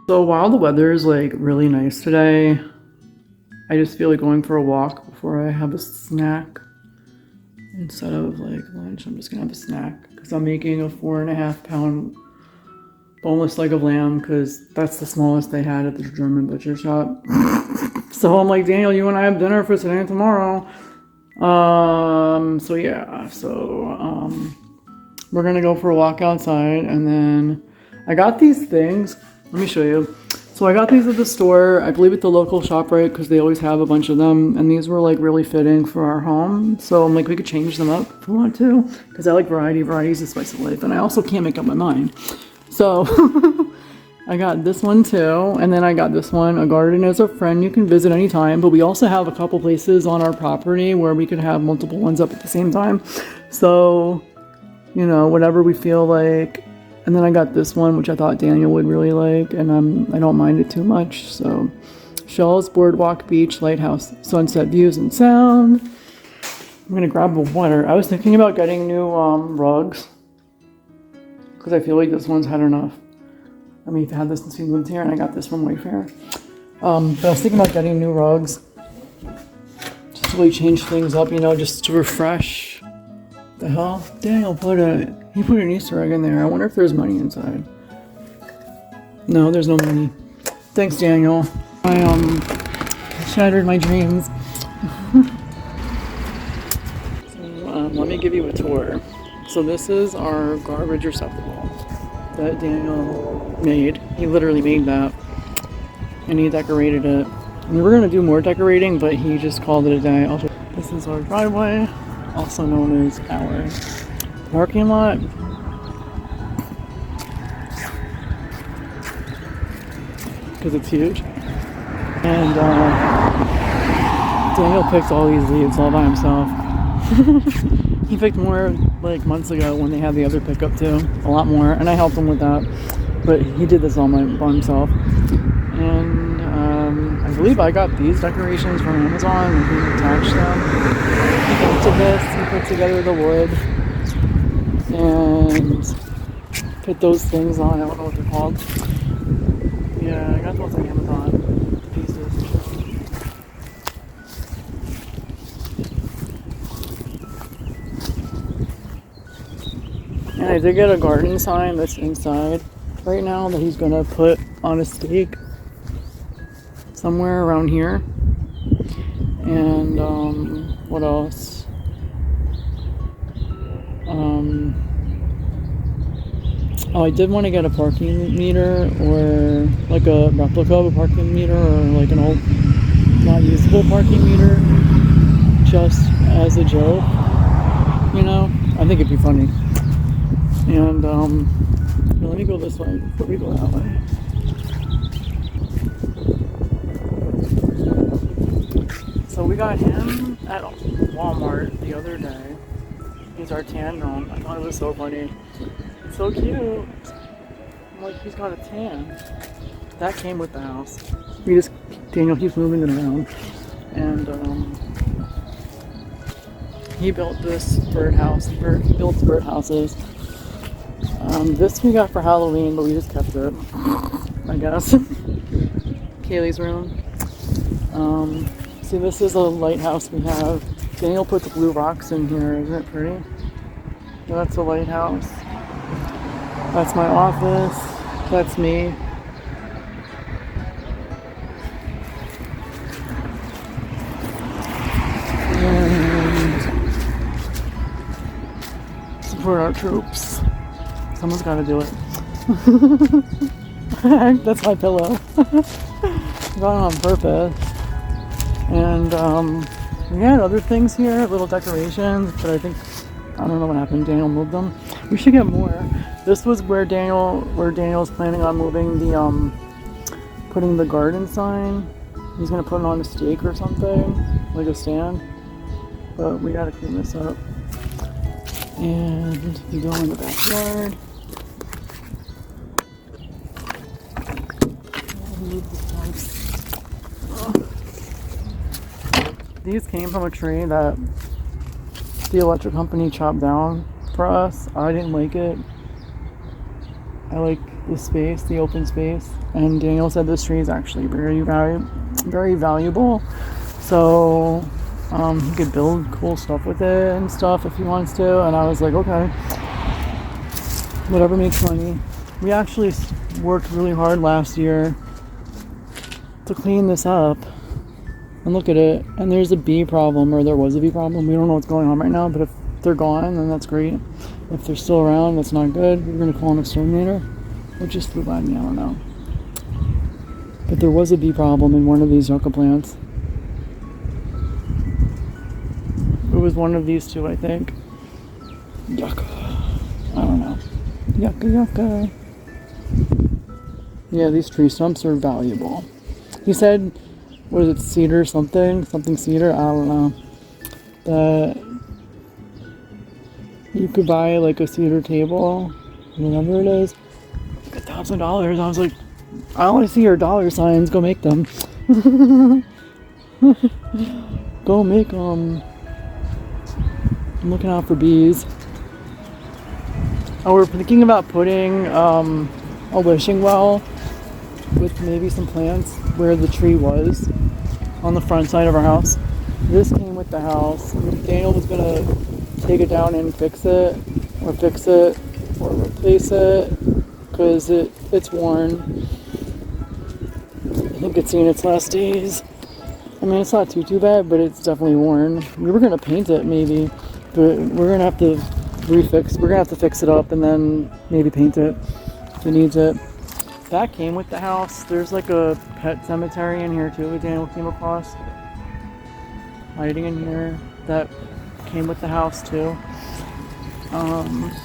So while the weather is like really nice today, I just feel like going for a walk before I have a snack. Instead of like lunch, I'm just gonna have a snack because I'm making a 4.5 pound boneless leg of lamb because that's the smallest they had at the German butcher shop. So I'm like, Daniel, you and I have dinner for today and tomorrow. So yeah, we're gonna go for a walk outside, and then I got these things. Let me show you. So I got these at the store, I believe at the local ShopRite, because they always have a bunch of them, and these were like really fitting for our home. So I'm like, we could change them up if we want to, because I like variety. Variety's the spice of life, and I also can't make up my mind. So I got this one too, and then I got this one. A garden is a friend you can visit anytime, but we also have a couple places on our property where we could have multiple ones up at the same time. So, you know, whatever we feel like. And then I got this one, which I thought Daniel would really like, and I don't mind it too much. So, Shells, Boardwalk, Beach, Lighthouse, Sunset Views and Sound. I'm gonna grab a water. I was thinking about getting new rugs, because I feel like this one's had enough. I mean, I've had this since we moved here, and I got this from Wayfair. But I was thinking about getting new rugs, just to really change things up, you know, just to refresh. The hell? Daniel he put an Easter egg in there. I wonder if there's money inside. No, there's no money. Thanks, Daniel. I shattered my dreams. So, let me give you a tour. So this is our garbage receptacle that Daniel made. He literally made that, and he decorated it. We were gonna do more decorating, but he just called it a day. This is our driveway, also known as our parking lot. Because it's huge. And Daniel picked all these leaves all by himself. He picked more like months ago when they had the other pickup too. A lot more. And I helped him with that. But he did this all by himself. And I believe I got these decorations from Amazon, and he attached them. He painted this, he put together the wood, and put those things on. I don't know what they're called. Yeah, I got those on Amazon. Pieces. And I did get a garden sign that's inside right now that he's gonna put on a stake somewhere around here. And what else? Oh, I did want to get a parking meter, or like a replica of a parking meter, or like an old not usable parking meter, just as a joke, you know. I think it'd be funny. And here, let me go this way before we go that way. So we got him at Walmart the other day. He's our tan gnome. I thought it was so funny. It's so cute. I'm like, he's got a tan. That came with the house. Daniel keeps moving it around. And he built this birdhouse. He built birdhouses. This we got for Halloween, but we just kept it, I guess. Kaylee's room. See, this is a lighthouse we have. Daniel put the blue rocks in here. Isn't it pretty? So that's a lighthouse. That's my office. That's me. And support our troops. Someone's got to do it. That's my pillow. Got it on purpose. And we had other things here, little decorations, but I don't know what happened. Daniel moved them. We should get more. This was where Daniel's planning on moving the putting the garden sign. He's gonna put it on a stake or something, like a stand. But we gotta clean this up. And you go in the backyard. These came from a tree that the electric company chopped down for us. I didn't like it. I like the space, the open space. And Daniel said this tree is actually very valuable. So he could build cool stuff with it and stuff if he wants to. And I was like, okay, whatever makes money. We actually worked really hard last year to clean this up. And look at it. And there's a bee problem, or there was a bee problem. We don't know what's going on right now, but if they're gone, then that's great. If they're still around, that's not good. We're going to call an exterminator. What just flew by me? I don't know. But there was a bee problem in one of these yucca plants. It was one of these two, I think. Yucca. I don't know. Yucca. Yeah, these tree stumps are valuable. He said, what is it, cedar something cedar? I don't know. That you could buy like a cedar table, whatever it is, like $1,000. I was like, I want to see your dollar signs. Go make them. Go make them. I'm looking out for bees. Oh, we're thinking about putting a wishing well with maybe some plants where the tree was on the front side of our house. This came with the house. Daniel was gonna take it down and fix it or replace it because it's worn. I think it's seen its last days. I mean, it's not too bad, but it's definitely worn. We were gonna paint it maybe, but we're gonna have to fix it up and then maybe paint it if it needs it. That came with the house. There's like a pet cemetery in here too that Daniel came across. Hiding in here. That came with the house too.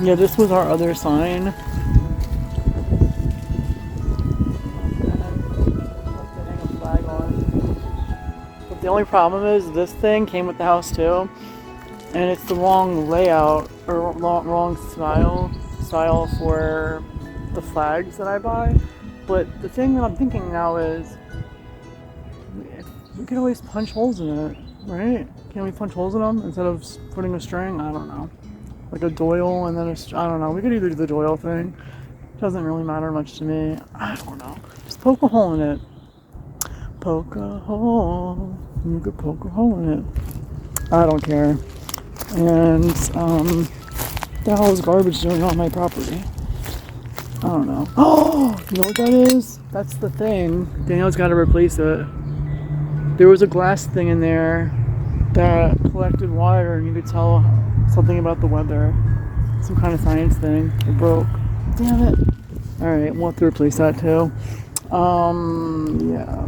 Yeah, this was our other sign. But the only problem is this thing came with the house too. And it's the wrong layout or wrong style for the flags that I buy. But the thing that I'm thinking now is we could always punch holes in it, right? Can we punch holes in them instead of putting a string? I don't know. Like a doil and then I don't know. We could either do the doil thing. It doesn't really matter much to me. I don't know. Just poke a hole in it. Poke a hole. You could poke a hole in it. I don't care. And the hell is garbage doing on my property? I don't know. Oh, you know what that is? That's the thing. Danielle's got to replace it. There was a glass thing in there that collected water and you could tell something about the weather. Some kind of science thing. It broke. Damn it. Alright, we'll have to replace that too. Yeah.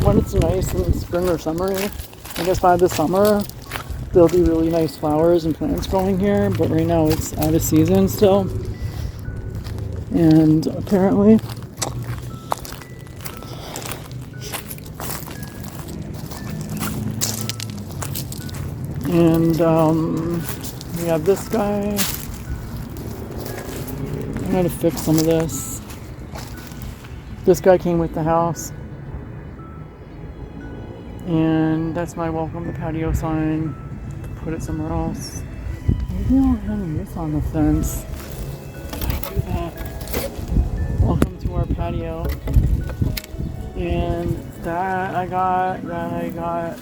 When it's nice in spring or summer, I guess by the summer, there'll be really nice flowers and plants growing here, but right now it's out of season still. And apparently we have this guy. I'm gonna fix some of this. This guy came with the house. And that's my welcome to patio sign. Put it somewhere else. Maybe I'll hang this on the fence. I do that. Welcome to our patio. And that I got.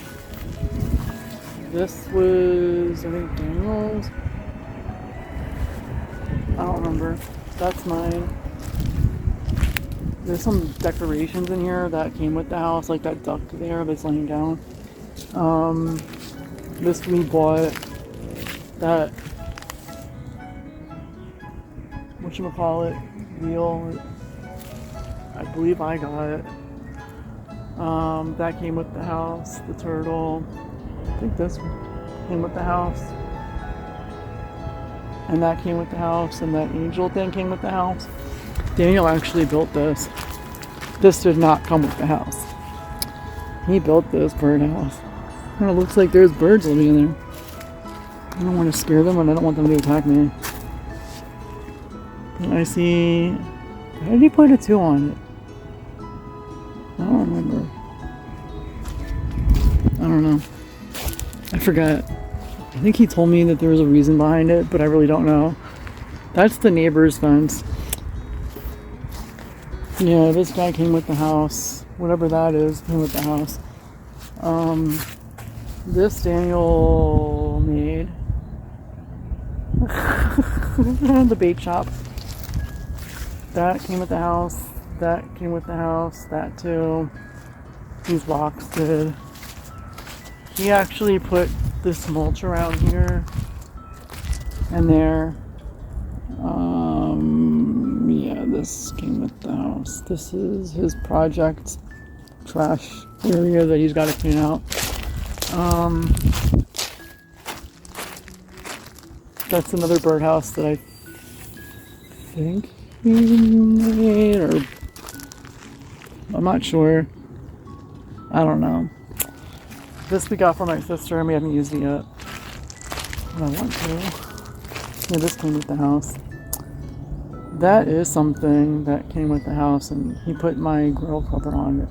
This was, I think, Daniel's. I don't remember. That's mine. There's some decorations in here that came with the house, like that duck there that's laying down. This we bought. That, whatchamacallit, wheel, I believe I got it. That came with the house, the turtle. I think this came with the house. And that came with the house, and that angel thing came with the house. Daniel actually built this. This did not come with the house. He built this birdhouse. And it looks like there's birds living in there. I don't want to scare them and I don't want them to attack me. And I see... Why did he put a 2 on it? I don't remember. I don't know. I forgot. I think he told me that there was a reason behind it, but I really don't know. That's the neighbor's fence. Yeah, this guy came with the house. Whatever that is, came with the house. This Daniel made. The bait shop. That came with the house. That came with the house. That too. These rocks did. He actually put this mulch around here and there. Yeah, this came with the house. This is his project trash area that he's got to clean out. That's another birdhouse that I think he made, or I'm not sure. I don't know. This we got for my sister and we haven't used it yet. But I want to. Yeah, this came with the house. That is something that came with the house, and he put my grill cover on it.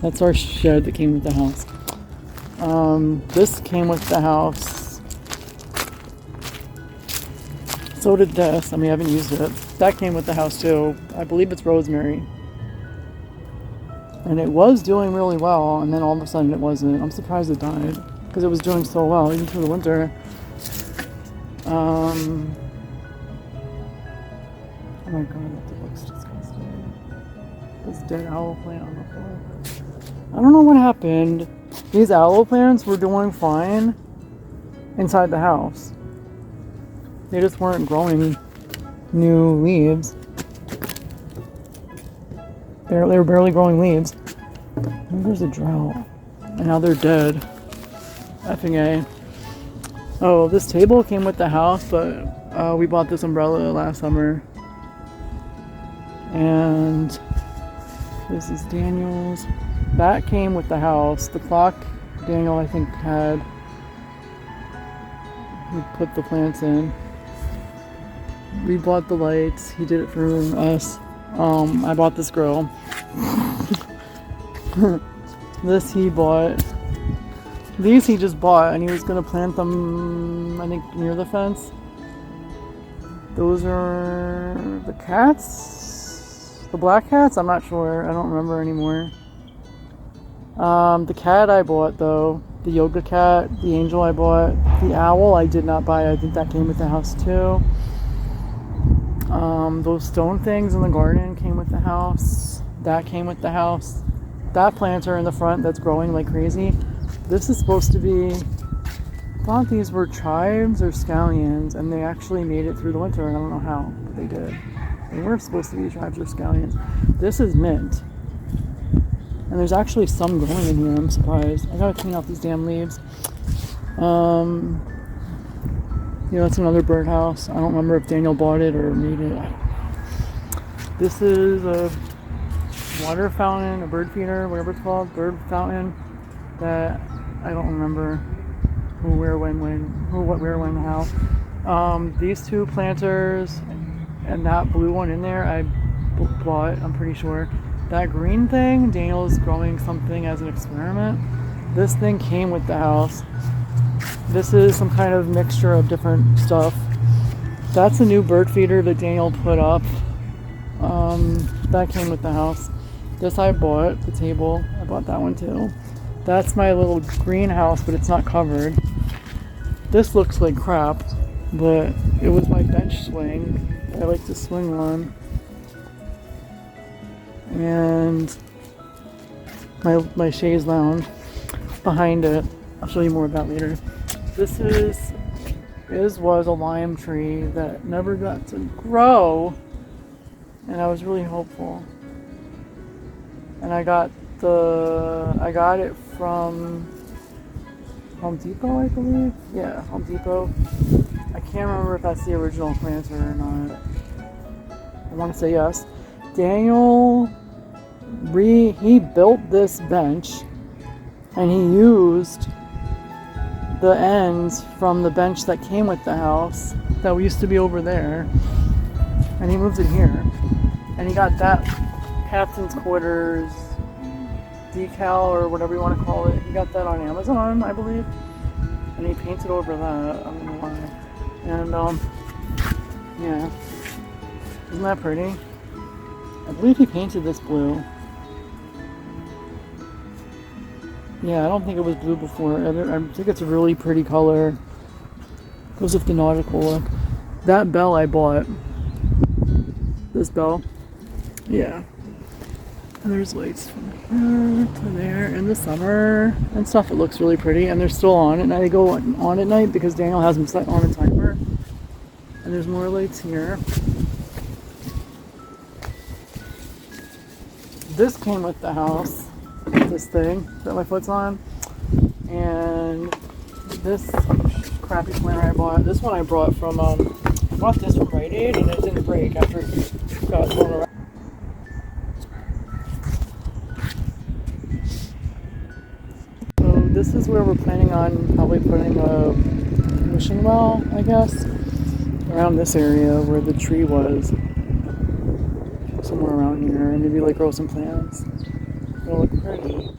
That's our shed that came with the house. This came with the house. So did this, and we haven't used it. That came with the house too. I believe it's rosemary. And it was doing really well, and then all of a sudden it wasn't. I'm surprised it died, because it was doing so well, even through the winter. Oh my god, that looks disgusting. This dead aloe plant on the floor. I don't know what happened. These aloe plants were doing fine inside the house. They just weren't growing new leaves. They were barely growing leaves. Maybe there's a drought. And now they're dead. Effing A. Oh, this table came with the house, but we bought this umbrella last summer. And this is Daniel's. That came with the house. The clock Daniel, I think, had. He put the plants in. We bought the lights. He did it for us. I bought this grill. This he bought. These he just bought, and he was gonna plant them, I think, near the fence. Those are the cats? The black cats? I'm not sure. I don't remember anymore. The cat I bought, though. The yoga cat. The angel I bought. The owl I did not buy. I think that came with the house, too. Those stone things in the garden came with the house. That came with the house. That planter in the front that's growing like crazy. This is supposed to be... I thought these were chives or scallions, and they actually made it through the winter. I don't know how, but they did. They weren't supposed to be chives or scallions. This is mint. And there's actually some growing in here. I'm surprised. I gotta clean out these damn leaves. Yeah, that's another birdhouse. I don't remember if Daniel bought it or made it. I don't know. This is a water fountain, a bird feeder, whatever it's called, bird fountain, that I don't remember who, where, when, who, what, where, when, how. These two planters and that blue one in there, I bought, I'm pretty sure. That green thing, Daniel's growing something as an experiment. This thing came with the house. This is some kind of mixture of different stuff. That's a new bird feeder that Daniel put up. That came with the house. This I bought, the table. I bought that one too. That's my little greenhouse, but it's not covered. This looks like crap, but it was my bench swing. I like to swing on. And my chaise lounge behind it. I'll show you more of that later. This was a lime tree that never got to grow, and I was really hopeful. And I got it from Home Depot, I believe. Yeah, Home Depot. I can't remember if that's the original planter or not. I want to say yes. Daniel he built this bench, and he used the ends from the bench that came with the house that used to be over there, and he moved it here. And he got that captain's quarters decal, or whatever you want to call it. He got that on Amazon, I believe, and he painted over that. I don't know why. And yeah, isn't that pretty? I believe he painted this blue. Yeah, I don't think it was blue before. I think it's a really pretty color. Goes with the nautical look. That bell I bought. This bell. Yeah. And there's lights from here to there in the summer and stuff. It looks really pretty. And they're still on at night. They go on at night because Daniel has them set on a timer. And there's more lights here. This came with the house. This thing that my foot's on. And this crappy planner I bought. This one I brought from, I bought this from Rite Aid and it didn't break after it got thrown around. So this is where we're planning on probably putting a wishing well, I guess. Around this area where the tree was. Somewhere around here. And maybe like grow some plants. It'll look pretty.